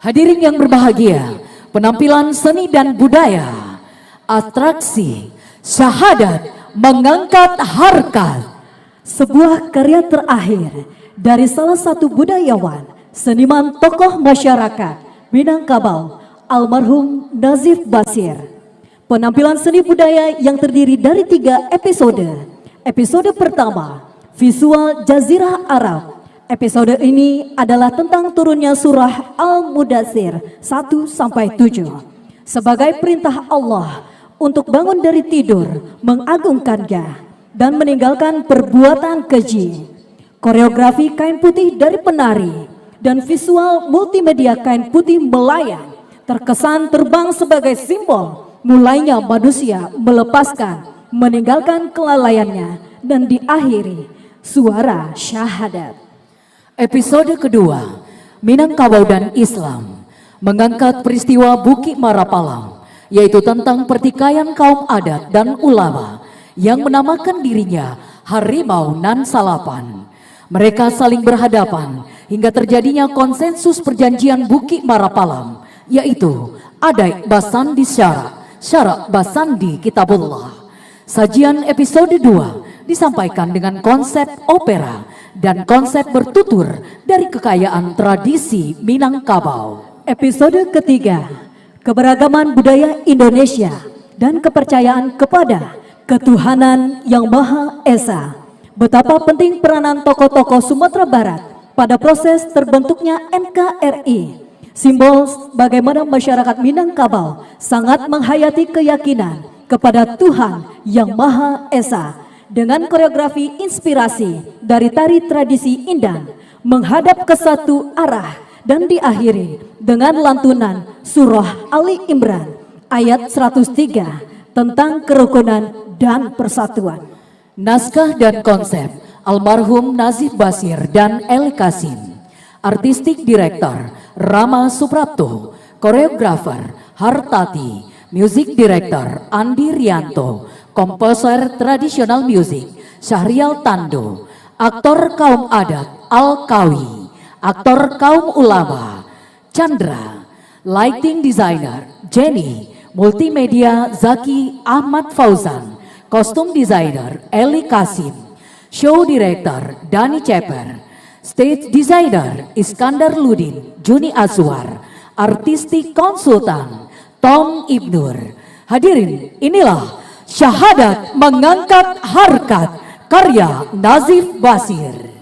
Hadirin yang berbahagia, penampilan seni dan budaya, atraksi, syahadat, mengangkat harkat. Sebuah karya terakhir dari salah satu budayawan, seniman tokoh masyarakat Minangkabau, almarhum Nazif Basir. Penampilan seni budaya yang terdiri dari 3 episode. Episode pertama, visual Jazirah Arab. Episode ini adalah tentang turunnya surah Al-Mudatsir 1-7 sebagai perintah Allah untuk bangun dari tidur, mengagungkannya dan meninggalkan perbuatan keji. Koreografi kain putih dari penari dan visual multimedia kain putih melayang terkesan terbang sebagai simbol mulainya manusia melepaskan, meninggalkan kelalaiannya dan diakhiri suara syahadat. Episode kedua, Minangkabau dan Islam, mengangkat peristiwa Bukit Marapalang, yaitu tentang pertikaian kaum adat dan ulama yang menamakan dirinya Harimau Nan Salapan. Mereka saling berhadapan hingga terjadinya konsensus perjanjian Bukit Marapalang, yaitu Adai Basandi Syarak, Syarak Basandi Kitabullah. Sajian episode 2 disampaikan dengan konsep opera dan konsep bertutur dari kekayaan tradisi Minangkabau. Episode ketiga, keberagaman budaya Indonesia dan kepercayaan kepada ketuhanan yang Maha Esa. Betapa penting peranan tokoh-tokoh Sumatera Barat pada proses terbentuknya NKRI. Simbol bagaimana masyarakat Minangkabau sangat menghayati keyakinan kepada Tuhan yang Maha Esa dengan koreografi inspirasi dari tari tradisi Indan menghadap ke satu arah dan diakhiri dengan lantunan surah Ali Imran ayat 103 tentang kerukunan dan persatuan. Naskah dan konsep almarhum Nazif Basir dan Eli Kasim. Artistik Direktor Rama Suprapto, koreografer Hartati, Music Director Andi Rianto, komposer tradisional musik Syahrial Tando, aktor kaum adat Al-Kawi, aktor kaum ulama Chandra, lighting designer Jenny, multimedia Zaki Ahmad Fauzan, kostum designer Eli Kasim, show director Dani Ceper, stage designer Iskandar Ludin, Juni Azwar, artistik konsultan Tom Ibnur. Hadirin, inilah Syahadat Mengangkat Harkat karya Nazif Basir.